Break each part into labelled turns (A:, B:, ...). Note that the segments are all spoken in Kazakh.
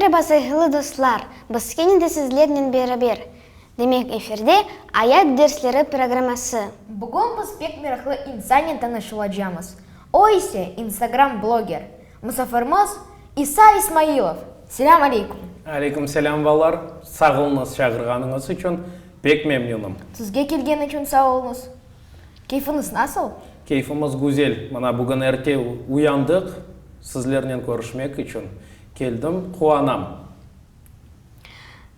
A: Merhaba sayılı dostlar, biz keninde sizlerle beraber. Demek efirde Ayat Dersleri programması.
B: Bugün biz pek meraklı insanla tanışılacağız. O ise Instagram blogger. Misafirimiz İsa İsmailov. Selam aleyküm.
C: Aleyküm selam балар. Sağolunuz çağırganınız için pek memnunum.
B: Sizge kelgen için sağ olunuz. Keyfiniz nasıl?
C: Keyfimiz güzel. Mana bugün erte uyandık. Sizlerle görüşmek için geldim. Kuanam.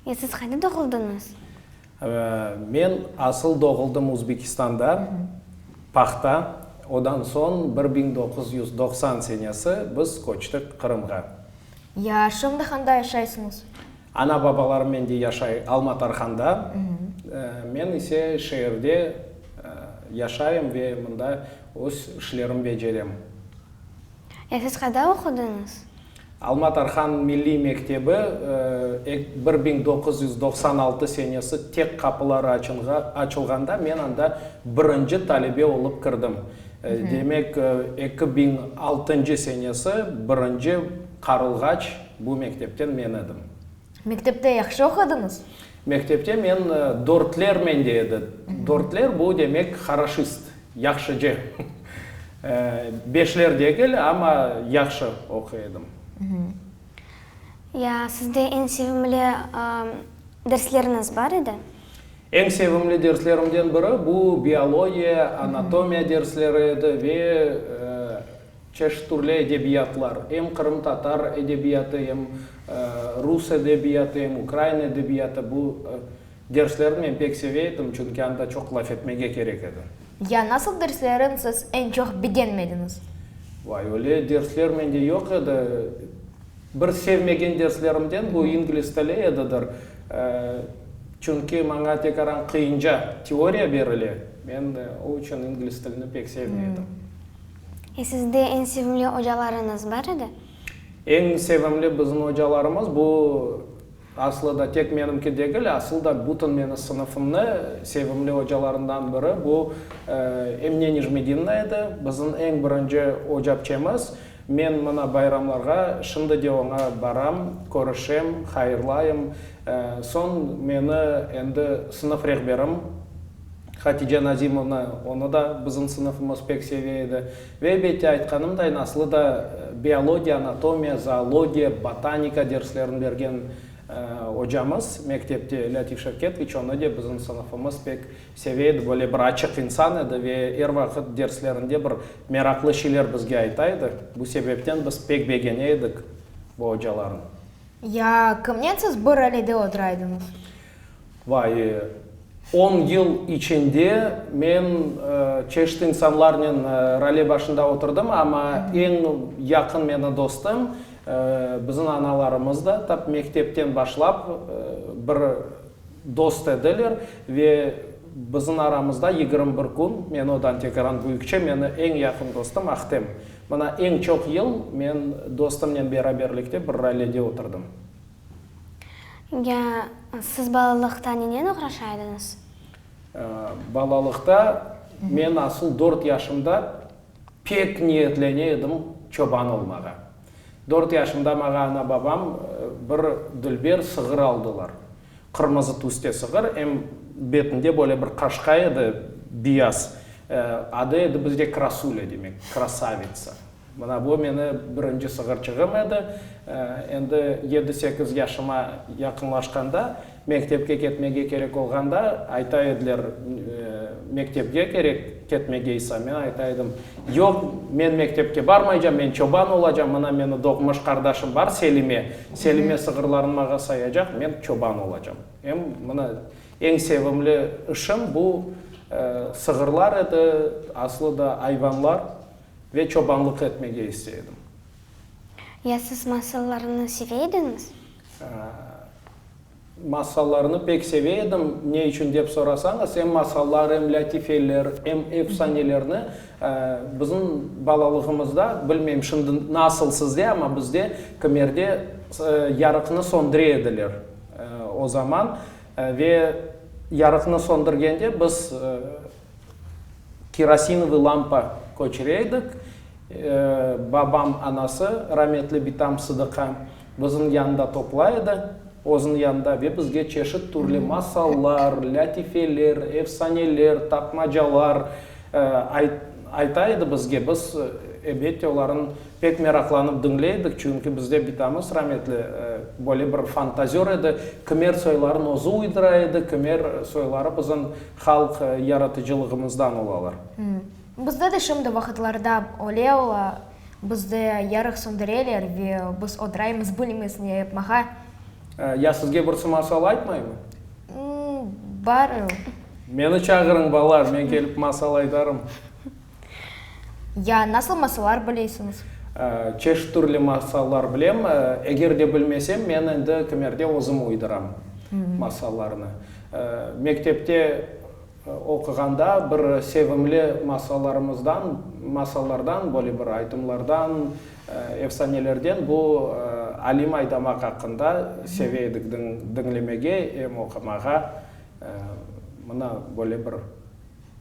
A: Siz қайда doğuldunuz?
C: Men asıl doğuldum Uzbekistan'da. Paxta. Odan son 1990 senesi biz koçtuk Kırım'a.
B: Ya şimdi kanda yaşaysınız?
C: Ana babalarım men de yaşay Almatарханда. Men ise şehirde yaşayım ve mında öz işlerim becerem.
A: Siz қайда оқыдыңыз?
C: Almatархан Milli Mektebi 1996 senesi tek kapıları açılganda men anda birinci talebe olup kirdim. Demek 2006 senesi birinci qarılgaç bu mektepten men edim.
B: Mektepte yaxşı okudunuz?
C: Mektepte men dörtler mende edi. Dörtler bu demek хорошист, yaxşıcı. Beşler değil ama yaxşı okuyordum.
A: Sizde en sevimli dersleriniz var idi?
C: En sevimli derslerimden biri bu biyolojiya, anatomiya dersleriydi ve çeşitli türlü edebiyatlar. Hem Kırım Tatar edebiyatı, hem Rus edebiyatı, hem Ukrayna edebiyatı bu derslerini ben pek seviyordum çünkü anda çok laf etmeye gerek edi.
B: Ya nasıl derslerin siz en çok beğenmediniz?
C: Vay öyle dersler mende yok edi. Bir sevmegen derslerimden bu İngiliz tili edidir. Çünkü bana tekrar kıyınca teoriya berili. Ben o için İngiliz tilini pek sevmiyordum.
A: Sizde en sevimli hocalarınız var idi?
C: En sevimli bizim hocalarımız bu aslında tek benimki değil, aslında bütün benim sınıfımda sevimli hocalarından biri bu Emine Nijmedinova edi. Bizim en birinci hocapçımız. Men mana bayramlarga şimdi de ona baram, görüşem, hayırlayım. Son meni endi sınıf rehberim Hatice Nazimovna, onu da bizim sınıfımız pek seviydi. Ve beti aytkanımday aslında biyologiya, anatomiya, zoologiya, botanika derslerini bergen hocamız mektepte Latif Şevketович, onu da bizim sınıfımız pek seviydi. Böyle bir açık insan edi ve her vakit derslerinde bir meraklı şeyler bizge aytaydı. Bu sebepten biz pek beğeniydik bu hocaların.
B: Ya kimden siz bir ailede oturaydınız?
C: Vay, 10 yıl içinde men çeşitli insanlarla rale başında oturdum ama en yakın meni dostum bizim analarımız da tabi mektepten başlap bir dost ediler ve bizim aramızda 21 gün men odan tekrar büyükçe meni en yakın dostum Ahtem. Bana en çok yıl men dostumla beraberlikte bir ralede oturdum.
A: Siz balalıkta neden uğraşaydınız?
C: Balalıkta men asıl 4 yaşımda pek niyetleniydim çoban olmağa. 4 yaşımda bana ana babam bir dülber sığır aldılar. Kırmızı tüste sığır, hem betinde böyle bir kaşkaydı beyaz. Adı edi bizde Krasule demek, krasavitsa. Bana bu meni birinci sığırçığım edi. Endi 7-8 yaşıma yakınlaşkanda mektepke ketmege gerek olganda aytaydılar mektepke gerek ketmegeysa men aytaydım yok men mektepke barmayacağım, men çoban olacağım, mana meni doğmuş kardeşim var Selime sığırlarını mağa sayacak, men çoban olacağım. Hem mana en sevimli işim bu sığırlar edi, aslında hayvanlar ve çobanlık etmeye istedim.
A: Siz masallarını seviydiniz?
C: Masallarını pek seviyordum. Ne için deyip sorasanız, hem masallar, hem latifeler, hem efsanelerini bizim balalığımızda, bilmem şimdi nasıl sizde ama bizde kemerde yarıkını söndürü edilir o zaman ve yarıkını söndürgende biz kerosinovый lampa koçireydik. Babam anası rahmetli Bitam Sıdıka біздің янда топлайды, озын янда ве бізге чешет түрлі масалар, латифелер, эфсанелер, тапмажалар айтайды бізге. Біз әбетте оларын пек мерақланып дыңлейдік, чүнкі бізде битамыз рахметлі боле бір фантазер еді, кімер сойларын озу ұйдырайды, кімер сойлары біздің халық яратыжылығымыздан олалар.
B: Бізде де шымды вақытларда олеула, бізде ярық сөндірелер, ве біз одраймыз бөлімесіне маға.
C: Я сізге бір масал айтмаймын?
B: Бар.
C: Мені чағырың балар, мен келіп масал айтарым.
B: Я насыл масалар білесіңіз?
C: Чеш түрлі масалар білем. Егер де білмесем, мен енді кімерде өзім ойдырам масаларыны. Мектепте оқығанда бір севімлі масалардан, боле бір айтымлардан, эфсанелерден бұл Алим Айдамақ хақында севейдік діңлемеге, оқымаға мұна боле бір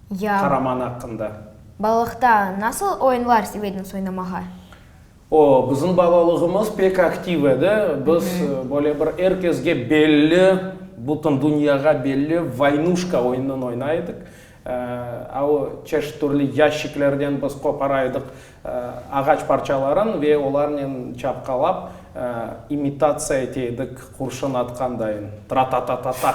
C: қараман хақында.
B: Балықта насыл ойынлар севейдіңіз ойнамаға?
C: Біздің балалығымыз пек актив еді. Біз боле бір әркезге белі, бұтын дүнияға белі вайнушка ойынын ойнайдық. Ау чеш түрлі ящиклерден біз қопарайдық ағач парчаларын ве олармен чапқалап имитация етейдік құршын атқандайын. Тра-та-та-та-та.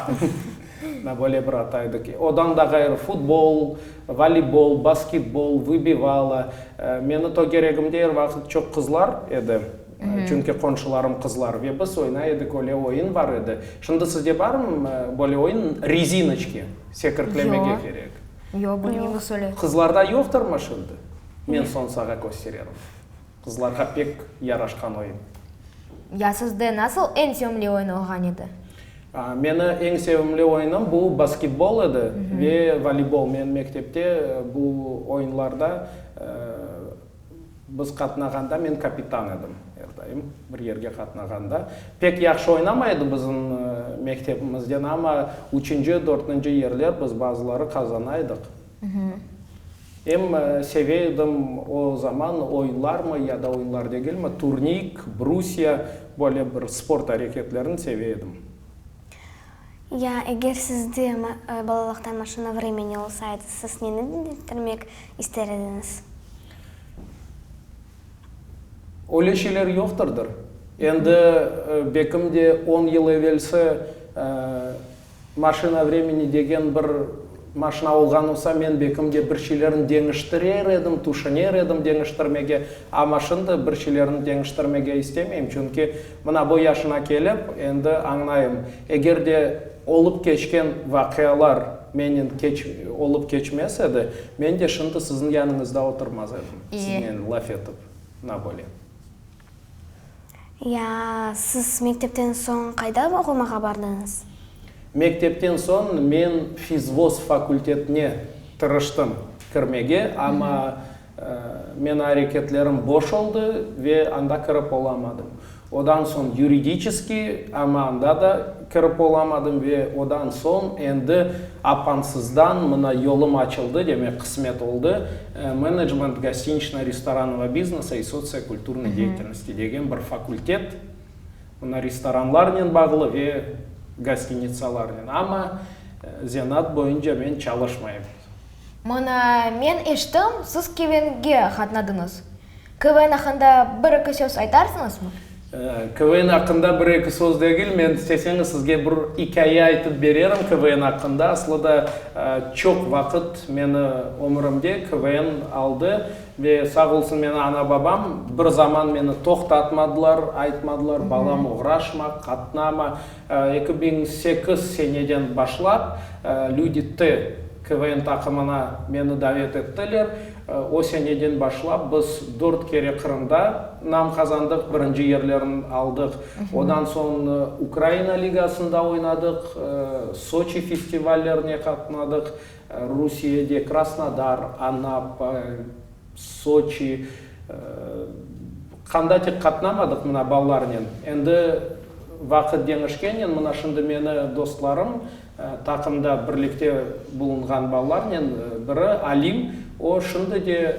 C: Боле бір атайдық. Одан да ғайыр футбол, волейбол, баскетбол, выбивала. Мені то керегімде вақыт çok қызлар еді. Чүнке қоншыларым қызлар. Ве біз ойнайдық оле ойын бар еді. Шынды сізде барым боле ойын резиночки секірклемеге керек.
B: Білмейміз оле.
C: Қызларда жоқтыр ма шынды? Мен сонсаға көстерерім. Қызларға пек ярашқан ойын.
B: Я сізде насыл ең сүйімлі ойын олған еді?
C: Мені ең сүйімлі ойыным бұл баскетбол еді, ве волейбол. Мен мектепте бұл ойынларда біз қатынағанда мен капитан едім. Бір ерге қатынағанда. Пек яқшы ойнамайды біздің мектепімізден, ама 3-4 ерлер біз базылары қазанайдық. Севейдім о заман ойынлар ма, яда ойынлар дегел ма, турник, брусья, более бір спорт әрекетлерін севейдім.
A: Егер сізде балалықта машина времени олсайды, сіз нені дейтірмек істер едіңіз?
C: Олешелер жоқтырдыр. Енді бекімде 10 ел евелсі машина времени деген бір машина олған олса, мен бекімде бір шелерін деңіштірер едім, тушынер едім деңіштірмеге, а машинды бір шелерін деңіштірмеге істемейм. Чүнке мұна бой яшына келіп, енді аңнайым. Егерде олып кечкен вақиялар менен олып кечмес еді, мен де шынды сіздің яныңызда отырмаз едім. Сізмен лаф етіп, на боле.
A: Сіз мектептен соң қайда оқымаға бардыңыз?
C: Мектептен соң мен физвоз факультетіне тырыштым кірмеге, ама мен әрекетлерім бош олды ве анда кіріп оламадым. Одан соң юридически, ама анда да кіріп оламадым ве одан соң енді апансыздан мұна yolым açıldı, демек қысмет олды. Менеджмент гостинично-ресторанного бизнеса и социокультурной деятельности деген бір факультет. Мұна ресторанлармен бағылы ве гостиницалармен. Ама зенат бойынша мен çalışmayым.
B: Мұна мен ештім, сіз КВН-ге қатнадыңыз. КВН ақында бір-екі сөз айтарсыңыз мұ?
C: КВН ақында бір-екі сөз дегіл, мен істесеңіз сізге бір икая айтып берерім КВН ақында. Аслыда çok вақыт мені өмірімде КВН алды. Ве сағылсын мені ана-бабам бір заман мені тоқтатмадылар, айтмадылар, балам оғрашма, қатнама. 2008 сенеден башлап, люди Т КВН тақымына мені давет еттілер. О сенеден башлап, біз 4 кере Қырымда нам қазандық, бірінші ерлерін алдық. Одан соң Украина лигасында ойнадық, Сочи фестивалеріне қатынадық, Русияде Краснодар, Анапа, Сочи. Қанда тек қатынамадық мұна балалармен. Енді вақыт деңішкенен мұна шынды мені достларым тақымда бірлікте бұлынған балалармен бірі Алим. О шынды де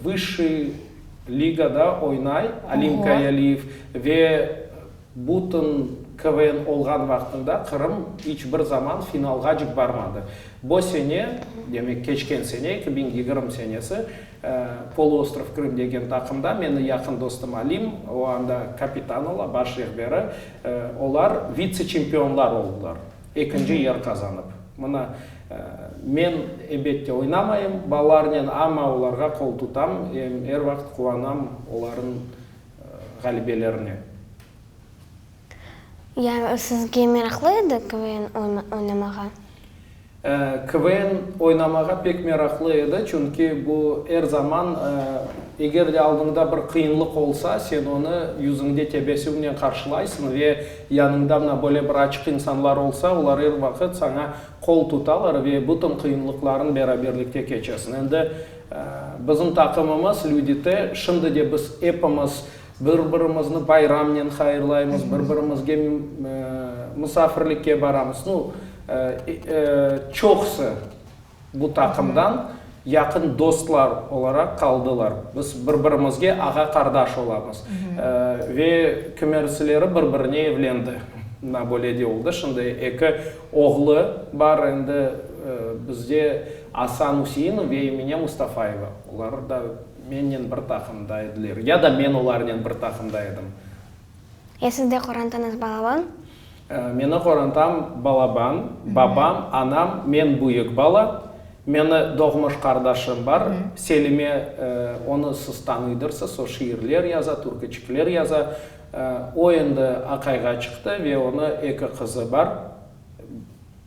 C: высший лигада ойнай, Алим Каялиев, ве Бутын КВН олған вақтында Қырым ешбір заман финалға жүк бармады. Бұл сене, демек кешкен сене, 2020 сенесі, полуостров Крым деген тақымда мені яқын достым Алим, оғанда капитан ола, баш рехбері, олар вице-чемпионлар олдылар. Екінші ер қазанып. Мұна мен әбетте ойнамайым, баларнен ама оларға қол тұтам, әр вақыт қуанам оларын ғалибелеріне.
A: Сізге мерақлы еді КВН ойнамаға?
C: КВН ойнамаға пек мерақлы еді, чүнки бұл әр заман егерде алдыңда бір қиынлық олса, сен оны юзіңде тебесуінен қаршылайсың, ве яныңда мына более бір ачық инсанлар олса, олар әр вақыт саңа қол тұталар, ве бұтын қиынлықларын бәраберлікте кечесін. Енді біздің тақымымыз, людите, шынды де біз эпіміз, бір-бірімізді байрамнен хайырлаймыз, бір-бірімізге мұсафірлікке барамыз. Чоқсы бұл тақымдан яқын достлар оларақ қалдылар. Біз бір-бірімізге аға қардаш оламыз. Ве көмерсілері бір-біріне евленді. На боледе олды. Шынды екі оғлы бар, енді бізде Асан Усейн ве емене Мустафаева. Олар да менен бір тақымда еділер. Я да мен оларнен бір тақымда едім.
A: Сізде қорантаныз балабан?
C: Мені қорантам балабан, бабам, анам, мен бұйық бала. Мені доғмыш қардашым бар. Селіме оны сіз таныйдырсы, со шиірлер яза, түркічіклер яза. Ойынды ақайға шықты, ве оны екі қызы бар.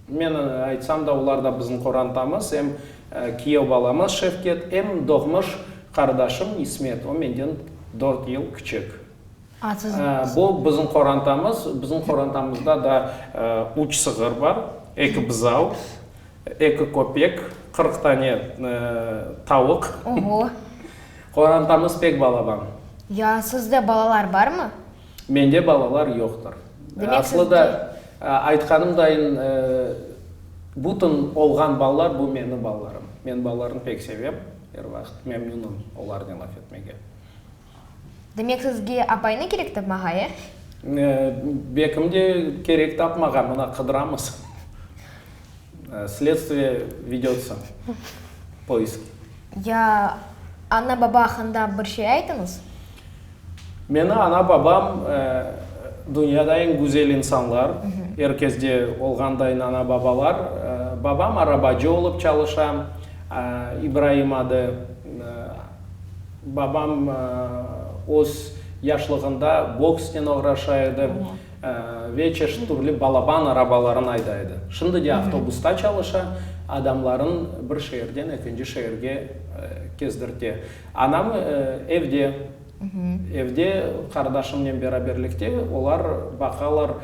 C: Мен айтсам да оларда біздің қорантамыз, әм киев баламыз Шевкет, әм доғмыш қардашым Исмет, о менден 4 ел күчек. Бұл біздің қорантамызда да уч сығыр бар, екі бұзау, екі көпек, 40 тане тауық. Қорантамыз пек балабан.
B: Сізде балалар бар ма?
C: Менде балалар жоқтыр. Аслыда айтқанымдайын бұтын олған балалар, бұл мені балаларым. Мен балаларын пек севем. Әр вақыт мемнунum олардан лaf etmege.
B: Демек сізге апайны керек тапмаға,
C: Бекімде керек тапмаға, мұна қыдырамыз. Следствие ведется. Поиск.
B: Ана баба ханда бір şey айтыңыз?
C: Мені ана бабам дүнияда ең güzel insanlar. Herkesде олғандайын ана бабалар. Бабам арабачы олып çalışам. Ибраим ады. Бабам өз яшлығында бокстен оғрашайды. Вечеш түрлі балабан арабаларын айдайды. Шынды де автобуста çalışа, адамларын бір шайырден екінші шайырге кездірте. Анам evде қардашымнен бераберлікте, олар бақалар,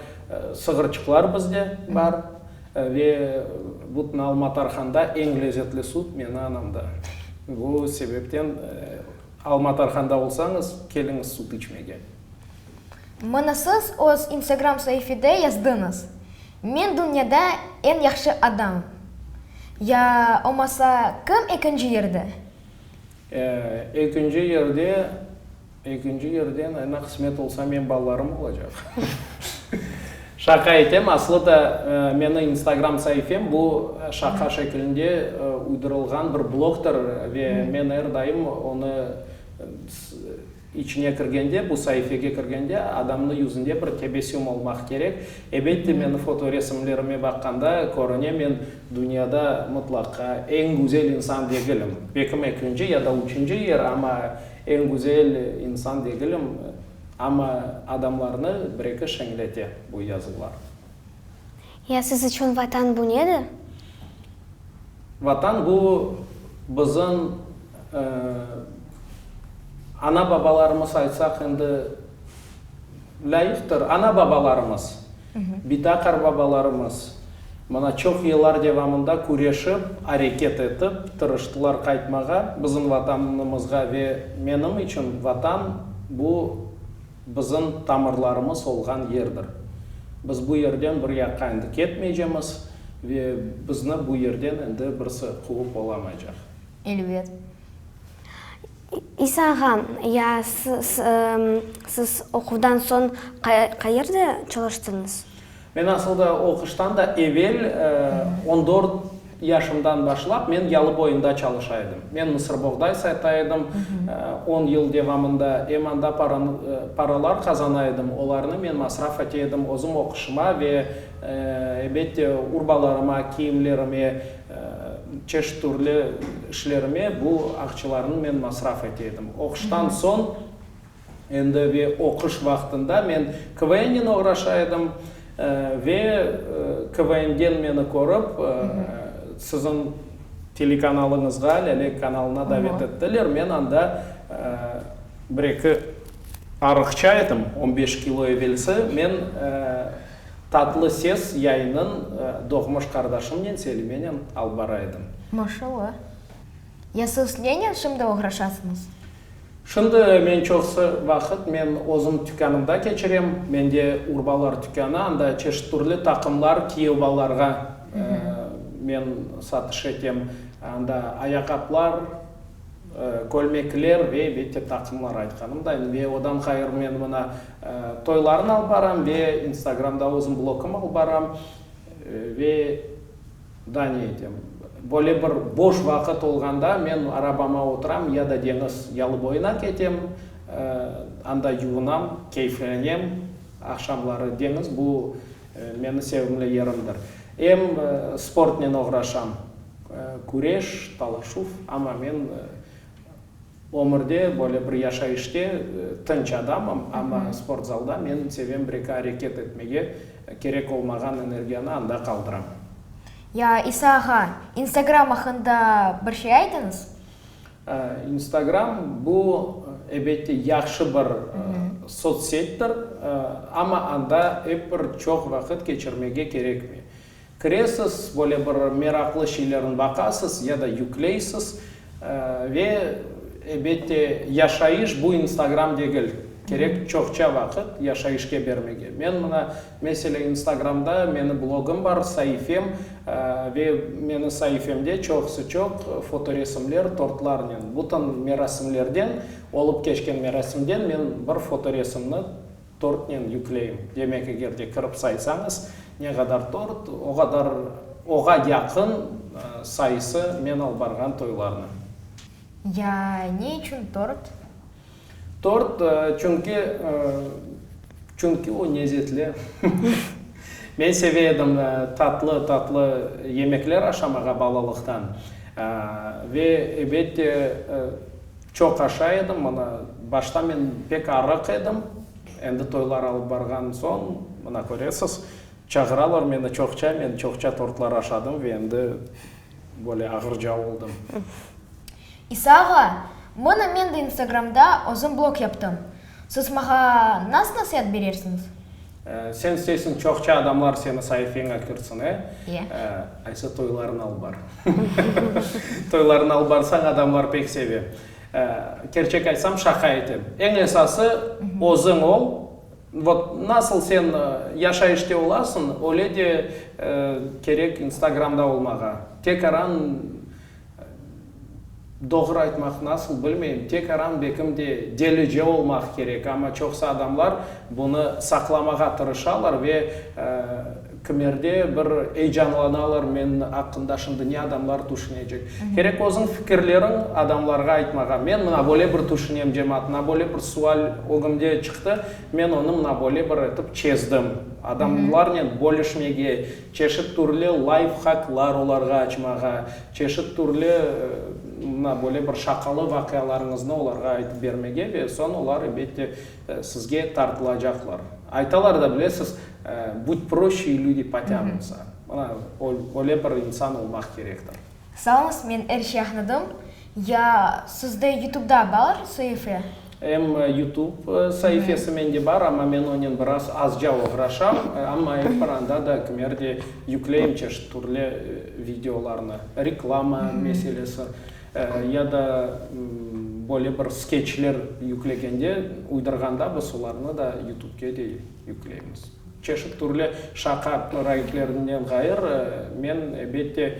C: сығырчықлар бізде бар. Ве бұтын Алматарханда ең лезетлі суд мені анамда. Бұл себептен Алматарханда болсаңыз, келіңіз суд içmege.
B: Мұны сіз өз Instagram сәйфеде яздыңыз. Мен дүнияда ең яқшы адам. Олмаса кім екінші ерді? Екінші
C: ерден айна қысмет олса мен балаларым olacak. Шақа етем, аслыда мені Instagram сайфем бұл шақа шекілінде ұйдырылған бір блогтар, мен әрдайым оны içine кіргенде, бұл сайфеге кіргенде, адамны юзінде бір тебесім олмақ керек. Әбетте мені фоторесімлеріме баққанда, көріне мен дүнияда мұтлаққа ең güzel insan дегілім. Бекім екінші, яда үшінші ер, ама ең güzel insan дегілім. Ама адамларны бір-екі шәңілете бұл язылар.
A: Сіз үшін ватан бұл неді?
C: Ватан бұл біздің ана бабаларымыз айтсақ енді лайықтыр. Ана бабаларымыз, битақар бабаларымыз, мұна чоқ елар девамында күрешіп, әрекет етіп, тұрыштылар қайтмаға, біздің ватанымызға ве менің үшін ватан бұл біздің тамырларымыз олған ердір. Біз бұл ерден бір яққа енді кетмейжеміз, ве бізді бұл ерден енді бірсі қуып оламайжақ.
B: Елбет.
A: Иса ағам, сіз оқудан соң қайерде çalıştınız?
C: Мен асылда оқыштан да evvel 14 yaşımdan başlap men yalı boyunda çalışaydım. Men Mısır Buğday sataydım. 10 yıl devamında emanda paralar kazanaydım. Olarını men masraf eteydim özüm оқышыма ve elbette urbalarıma, kiyimlerime, çeşit türlü işlerime bu akçalarını men masraf eteydim. Оқыштан soň endi ve оқыш vaqtında men KVN-le uğraşaydım ve KVN-den meni ko'rib sizin telekanalınızga, Lele kanalına davet ettiler. Men anda bir-iki arıqçaydım 15 kilo evvelsi. Men Tatlı Ses yayının doğmuş kardeşimden Selim'den alып baraydım.
B: Maşallah. Ya siz neden şimdi uğraşasınız?
C: Şimdi men çoğusu vaqt men özüm dükkanımda keçirem. Mende urbalar dükkanı, anda çeşit türlü takımlar kiyip balarga men satış etem. Anda ayakkabılar, kölmekler ve bette takımlar aytkanımda. Ve odan hayır men mına toylarını alып baram ve Instagramda özüm blogum alып baram ve dani etem. Böyle bir boş vakit olganda men arabama oturam ya da deniz yalı boyuna ketem, anda yuvinam, keyiflenem, akşamları deniz bu meni sevimli yerimdir. Hem sportla uğraşam, kureş, talaşuf, ama men ömürde böyle bir yaşayışta tınç adamım, ama sport zalda men sevem bir hareket etmege gerek olmagan energiyani anda kaldıram.
B: Ya İsa ağa, Instagram hakkında bir şey aytınız?
C: Instagram bu elbette yaxşı bir sotsетtir, ama anda hep bir çok vakit geçirmege gerekmi. Kiresiz, böyle bir meraklı şeylerin bakasız ya da yükleysiz ve elbette yaşayış bu Instagram değil. Gerek çokça vakit yaşayışke bermege. Men mına mesela Instagramda meni blogum var, sayfam ve meni sayfamda çok fotoresimler, tortlarnen. Bütün merasimlerden, olup geçken merasimden men bir fotoresimni tortnen yükleyim. Demek egerde kirip saysanız ne kadar tort, o kadar oğa yakın sayısı men alып bargan toylarını.
B: Ya ne için tort?
C: Tort çünkü o lezzetli. Men sevedim tatlı yemekler aşamaga balalıktan. Ve elbette çok aşaydım. Başta men pek arık edim. Endi toylar alıp bargan soň, mına göresiz, çağıralar meni çokça, men çokça tortlar aşadım ve endi böyle ağırca oldum.
B: İsa ağa, men de Instagramda özüm blog yaptım. Siz mağa nasıl nasihat verirsiniz?
C: Sen istesin çokça adamlar seni sayfana kirsin, aysa toylarını alıp bar. Toylarını alıp barsan adamlar pek seviyor. Gerçek aysam şaka etem. En esası özün ol. Nasıl sen yaşayışta olasın, öyle de gerek Instagramda olmağa. Tek aran doğru aytmak nasıl bilmeyim. Tek aran bekimde delice olmak gerek, ama çoksa adamlar bunu saklamağa tırışarlar ve kimerde bir heyecanlanalar, men hakkında şimdi ne adamlar düşünecek. Gerek özün fikirlerin adamlarga aytmağa. Men mına böyle bir düşünem cemaatına, böyle bir sual ogimde çıktı. Men onu mına böyle bir etip çezdim. Adamlarla bölüşmege, çeşit türlü lifehacklar olarga açmağa, çeşit türlü böyle bir şakalı vakıyalarınızı olarga aytıp bermege ve son olar elbette sizge tartılacaklar. Aytalar da bilesiz, будь проще и люди потянутся. Öyle bir insan olmak gerektir.
B: Sağolunuz, men erşi anladım. Ya sizde YouTube'da var sayfa?
C: Hem YouTube sayfası mende var, ama men onun biraz azca uğraşam, ama hep bir anda da kimerde yükleyim çeşit türlü videolarını, reklama meselesi ya da böyle bir skeçler yüklegende, uydurganda biz onlarını da YouTube'ga de yükleyimiz. Çeşit türlü şaka proyektlerinden gayrı men elbette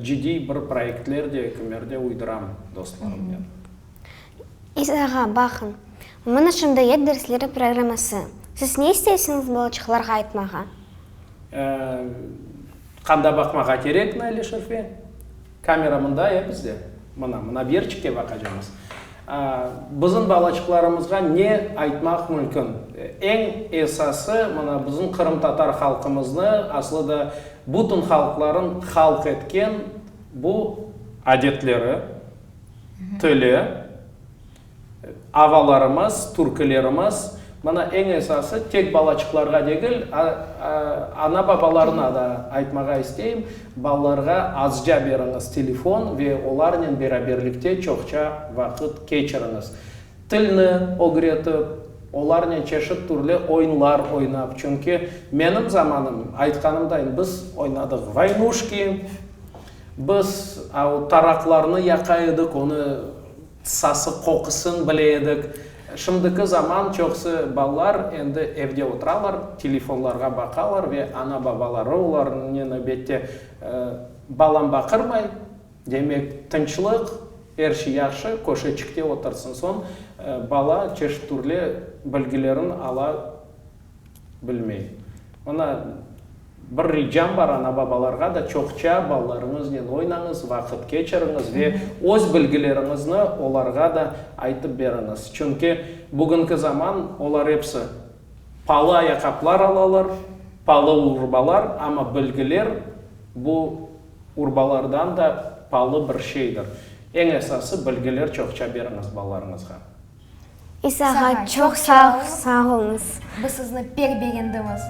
C: ciddi bir proyektler de kimerde uyduram dostlarımdan.
A: Исаға, бақын. Мұны шындайет дәріслері программасы. Сіз не істейсіңіз балачықларға айтмаға?
C: Қанда бақмаға керек, Нәйлі Шырфе? Камера мұнда, бізде? Мұна берчікке бақа жамыз. Біздің балачықларымызға не айтмақ мүмкін? Ең есасы, біздің Қырым татар халқымызны, аслы да бұтын халқларын халық еткен бұл әдетлері, тілі, аваларымыз, түркілеріміз, ең есасы тек балачықларға дегіл, ана бабаларына да айтмаға істейм, балаларға азжа беріңіз телефон ве олармен бераберлікте чоқча вақыт кечіріңіз. Тілні огретіп, олармен чешіт түрлі ойынлар ойнап. Чөнки менің заманым айтқанымдайын, біз ойнадық вайнушки, біз тарақларны яқайдық, оны сасы қоқысын біледік. Шымдықы заман чоқсы балалар енді евде отыралар, телефонларға бақалар ве ана бабалары оларының бетте балам бақырмай, демек тыншылық, әрші яқшы, көшечікте отырсын сон, бала чеш түрлі білгілерін ала білмей. Ona bir ricam var ana babalarga da çokça ballarınızla oynanız, vakit geçiriniz ve öz bilgilerinizni olarga da aytıp beriniz. Çünkü bugünkü zaman olar hepsi pahalı ayakkabılar alalar, pahalı urbalar ama bilgiler bu urbalardan da pahalı bir şeydir. En esası bilgiler çokça beriniz ballarınızga.
A: İsaға çok sağ olunuz.
B: Біз сізні пек бергендіміз.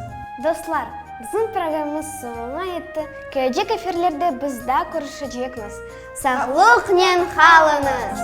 A: Достар, біздің программамыз соңына етті. Келешек эфирлерде біз да көрішəcekміз. Саулықпен қалыңыз!